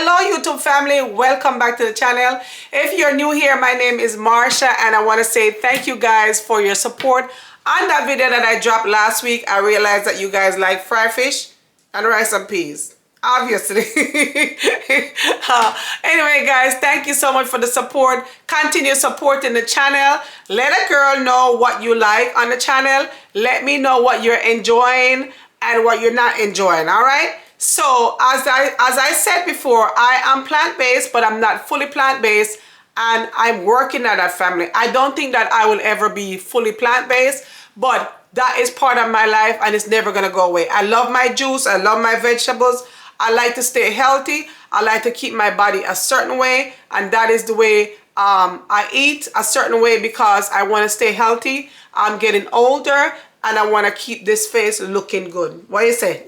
Hello YouTube family, welcome back to the channel. If you're new here, my name is Marsha and I want to say thank you guys for your support. On that video that I dropped last week, I realized that you guys like fried fish and rice and peas. Obviously. Anyway guys, thank you so much for the support. Continue supporting the channel. Let a girl know what you like on the channel. Let me know what you're enjoying and what you're not enjoying, all right? So as I said before, I am plant-based, but I'm not fully plant-based, and I'm working at that family. I don't think that I will ever be fully plant-based, but that is part of my life and it's never gonna go away. I love my juice, I love my vegetables. I like to stay healthy. I like to keep my body a certain way, and that is the way I eat a certain way because I want to stay healthy. I'm getting older and I want to keep this face looking good. What do you say?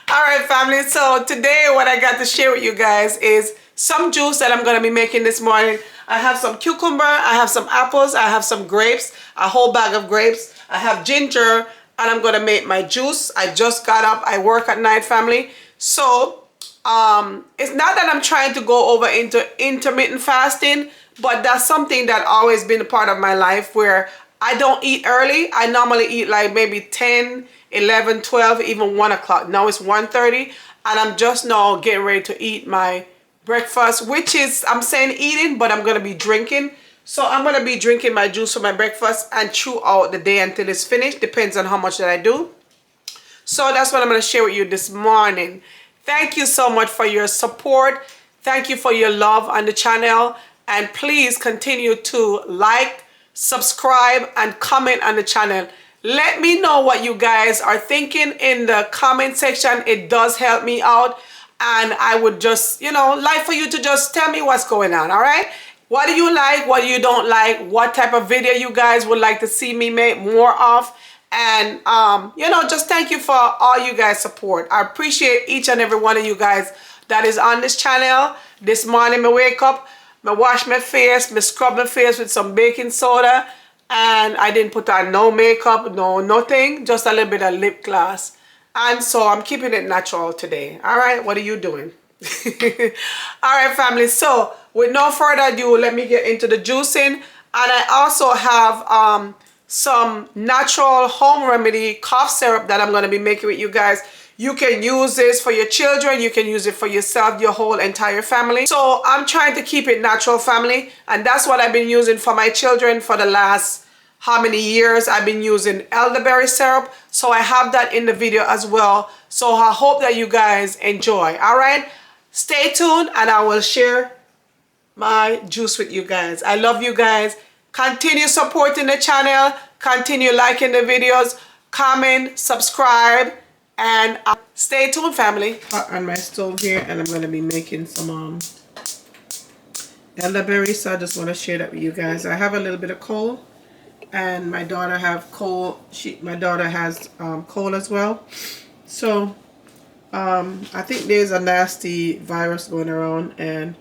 All right, family. So today what I got to share with you guys is some juice that I'm going to be making this morning. I have some cucumber, I have some apples, I have some grapes, a whole bag of grapes. I have ginger, and I'm going to make my juice. I just got up. I work at night, family. So it's not that I'm trying to go over into intermittent fasting, but that's something that always been a part of my life where I don't eat early. I normally eat like maybe 10, 11, 12, even 1 o'clock. Now it's 1:30, and I'm just now getting ready to eat my breakfast, which is, I'm saying eating, but I'm going to be drinking. So I'm going to be drinking my juice for my breakfast and throughout the day until it's finished. Depends on how much that I do. So that's what I'm going to share with you this morning. Thank you so much for your support. Thank you for your love on the channel. And please continue to like, subscribe, and comment on the channel. Let me know what you guys are thinking in the comment section. It does help me out. And I would just, you know, like for you to just tell me what's going on, all right? What do you like? What you don't like? What type of video you guys would like to see me make more of? And, you know, just thank you for all you guys' support. I appreciate each and every one of you guys that is on this channel. This morning, I wake up, I wash my face, I scrub my face with some baking soda, and I didn't put on no makeup, no nothing, just a little bit of lip gloss. And so I'm keeping it natural today. All right, what are you doing? All right, family. So with no further ado, let me get into the juicing. And I also have some natural home remedy cough syrup that I'm going to be making with you guys. You can use this for your children. You can use it for yourself, your whole entire family. So I'm trying to keep it natural, family. And that's what I've been using for my children for the last how many years. I've been using elderberry syrup. So I have that in the video as well. So I hope that you guys enjoy. All right. Stay tuned and I will share my juice with you guys. I love you guys. Continue supporting the channel. Continue liking the videos. Comment, subscribe, and stay tuned, family. Hot on my stove here, and I'm going to be making some elderberries. So I just want to share that with you guys. I have a little bit of cold, and my daughter have cold. My daughter has cold as well. So I think there's a nasty virus going around, and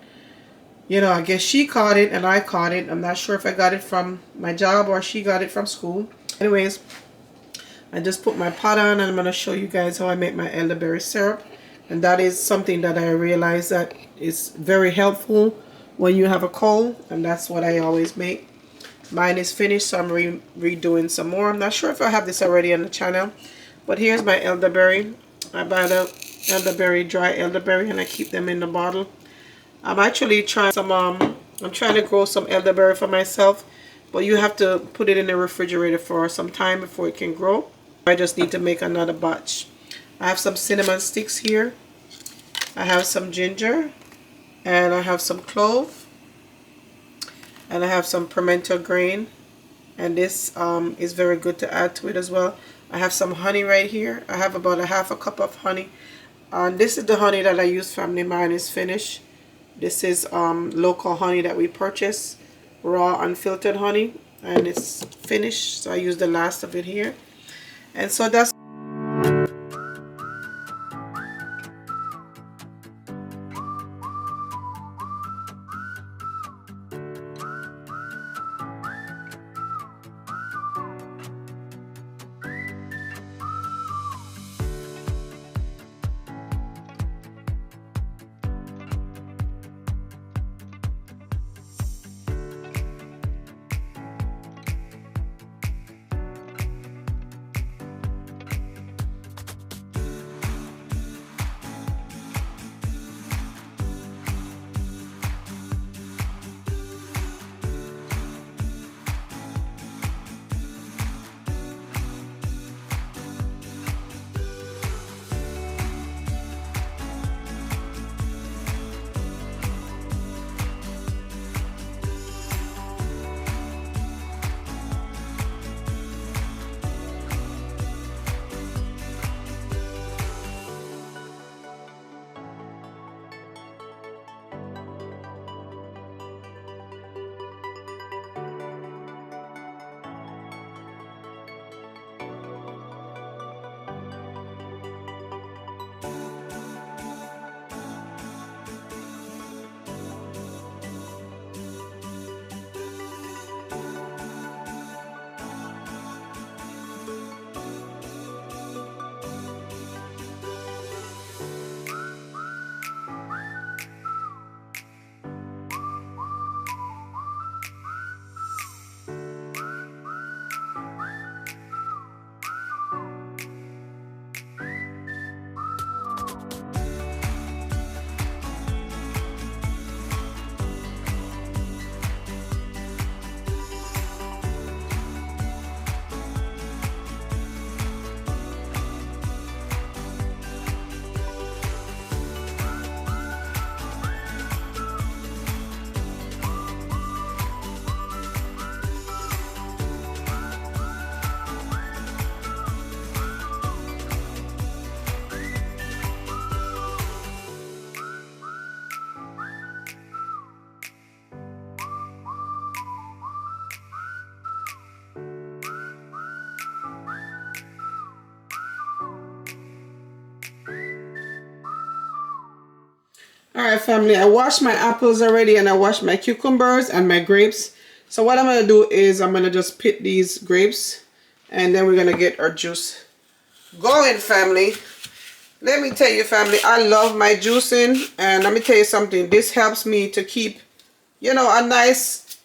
you know, I guess she caught it and I caught it. I'm not sure if I got it from my job or she got it from school. Anyways, I just put my pot on and I'm going to show you guys how I make my elderberry syrup. And that is something that I realize that is very helpful when you have a cold. And that's what I always make. Mine is finished, so I'm redoing some more. I'm not sure if I have this already on the channel. But here's my elderberry. I buy the elderberry, dry elderberry, and I keep them in the bottle. I'm actually trying some, I'm trying to grow some elderberry for myself, but you have to put it in the refrigerator for some time before it can grow. I just need to make another batch. I have some cinnamon sticks here. I have some ginger, and I have some clove, and I have some pimento grain, and this is very good to add to it as well. I have some honey right here. I have about a half a cup of honey, and this is the honey that I use, family. Mine is finished. This is local honey that we purchase, raw unfiltered honey, and it's finished, so I use the last of it here. And so that's Alright family, I washed my apples already and I washed my cucumbers and my grapes. So what I'm going to do is I'm going to just pit these grapes and then we're going to get our juice going, family. Let me tell you, family, I love my juicing, and let me tell you something. This helps me to keep, you know, a nice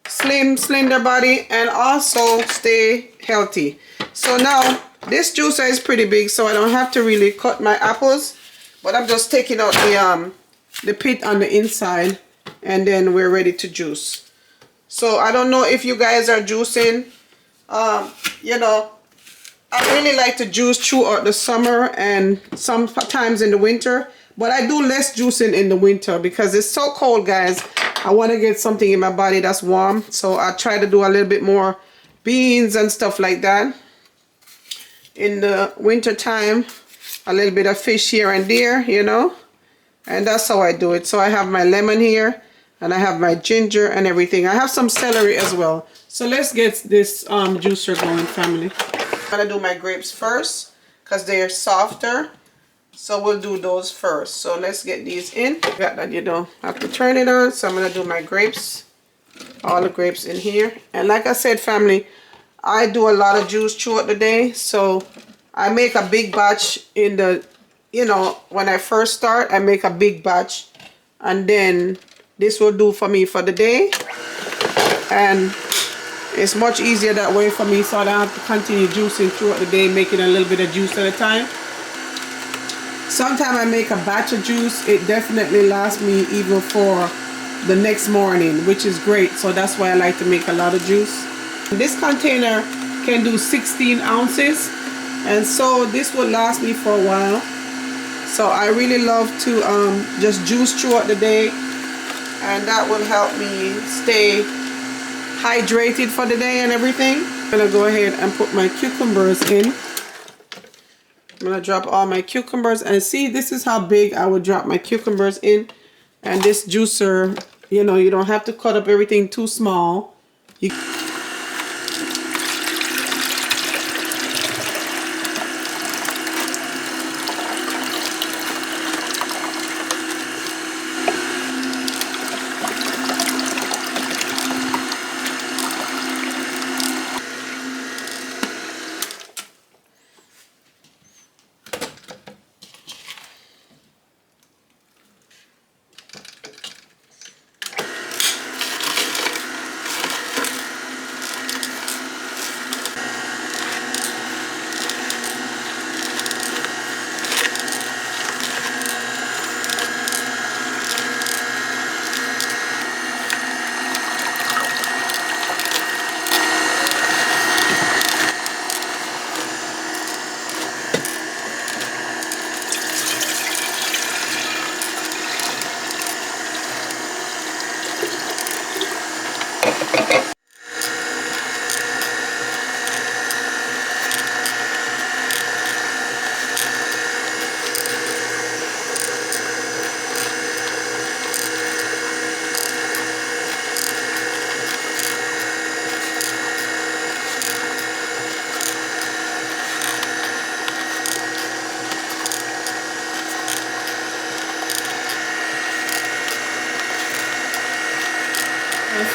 slim, slender body and also stay healthy. So now this juicer is pretty big, so I don't have to really cut my apples, but I'm just taking out the pit on the inside and then we're ready to juice. So I don't know if you guys are juicing, you know, I really like to juice throughout the summer and sometimes in the winter, but I do less juicing in the winter because it's so cold, guys. I want to get something in my body that's warm, so I try to do a little bit more beans and stuff like that. In the winter time, a little bit of fish here and there, you know, and that's how I do it. So I have my lemon here and I have my ginger and everything. I have some celery as well. So let's get this juicer going, family. I'm going to do my grapes first because they're softer. So we'll do those first. So let's get these in. Got that, you don't have to turn it on. So I'm going to do my grapes. All the grapes in here. And like I said, family, I do a lot of juice throughout the day. So I make a big batch in the, you know, when I first start, I make a big batch. And then this will do for me for the day. And it's much easier that way for me, so I don't have to continue juicing throughout the day, making a little bit of juice at a time. Sometimes I make a batch of juice. It definitely lasts me even for the next morning, which is great. So that's why I like to make a lot of juice. This container can do 16 ounces, and so this will last me for a while. So I really love to just juice throughout the day, and that will help me stay hydrated for the day and everything. I'm gonna go ahead and put my cucumbers in. I'm gonna drop all my cucumbers, and see, this is how big I would drop my cucumbers in. And this juicer, you know, you don't have to cut up everything too small.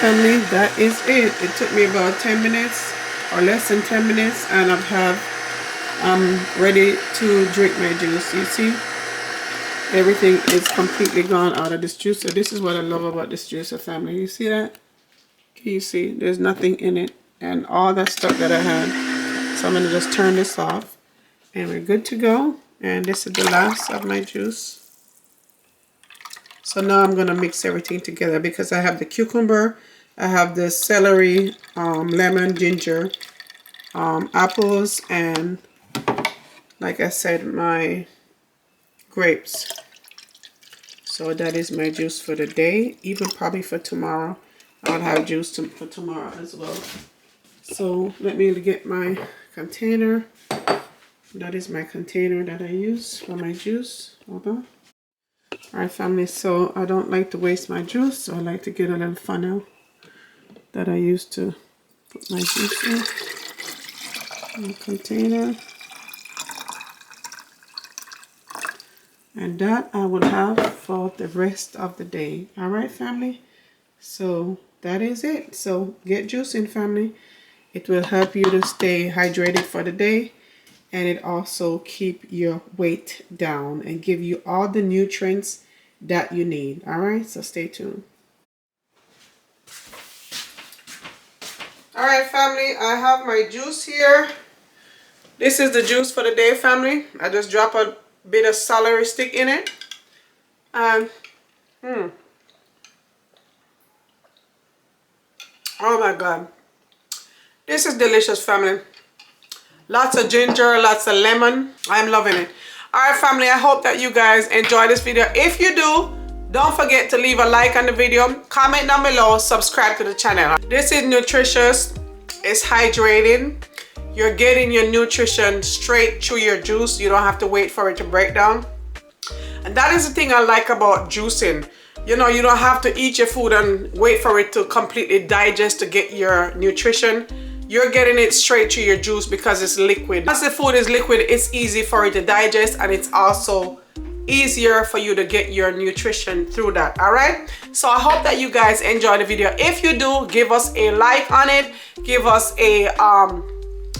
Family, that is it. It took me about 10 minutes or less than 10 minutes, and I'm ready to drink my juice. You see, everything is completely gone out of this juicer. This is what I love about this juicer, family. You see that? Can you see? There's nothing in it and all that stuff that I had. So I'm going to just turn this off and we're good to go. And this is the last of my juice. So now I'm going to mix everything together because I have the cucumber, I have the celery, lemon, ginger, apples, and like I said, my grapes. So that is my juice for the day. Even probably for tomorrow, I'll have juice for tomorrow as well. So let me get my container. That is my container that I use for my juice. Hold on. Alright, family, so I don't like to waste my juice, so I like to get a little funnel that I use to put my juice in the container. And that I will have for the rest of the day. All right, family? So that is it. So get juicing, family. It will help you to stay hydrated for the day. And it also keep your weight down and give you all the nutrients that you need. All right, so stay tuned. All right, family, I have my juice here. This is the juice for the day, family. I just drop a bit of celery stick in it. And oh my God, this is delicious, family. Lots of ginger, lots of lemon. I'm loving it. All right, family, I hope that you guys enjoy this video. If you do, don't forget to leave a like on the video, comment down below, subscribe to the channel. This is nutritious, it's hydrating. You're getting your nutrition straight through your juice. You don't have to wait for it to break down. And that is the thing I like about juicing. You know, you don't have to eat your food and wait for it to completely digest to get your nutrition. You're getting it straight to your juice because it's liquid. Once the food is liquid, it's easy for it to digest, and it's also easier for you to get your nutrition through that. All right, so I hope that you guys enjoy the video. If you do, give us a like on it, give us a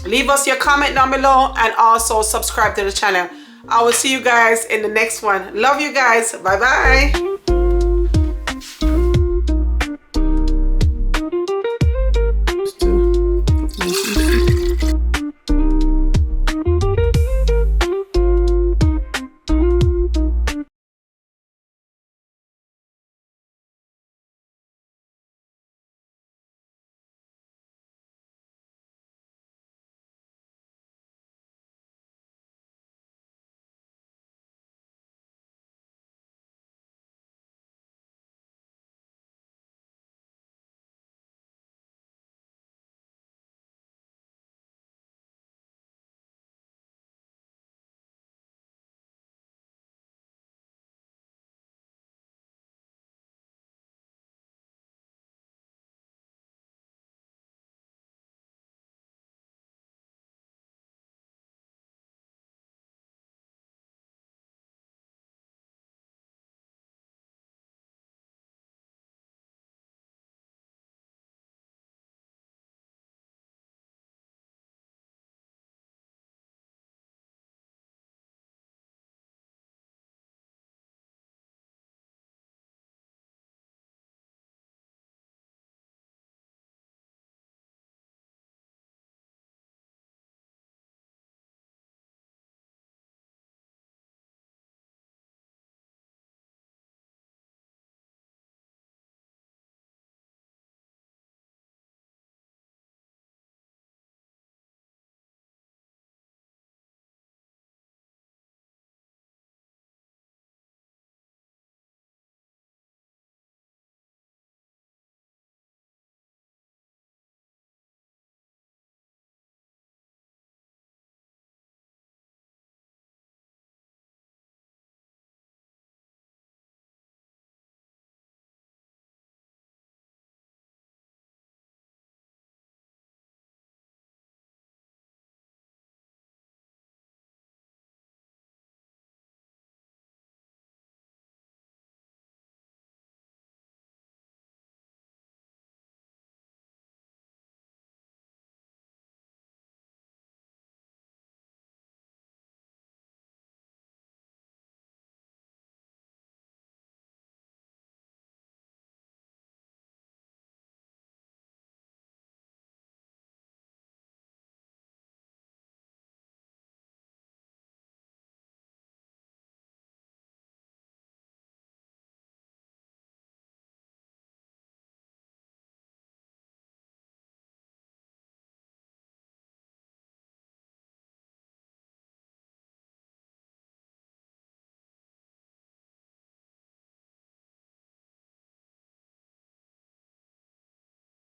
leave us your comment down below, and also subscribe to the channel. I will see you guys in the next one. Love you guys. Bye bye.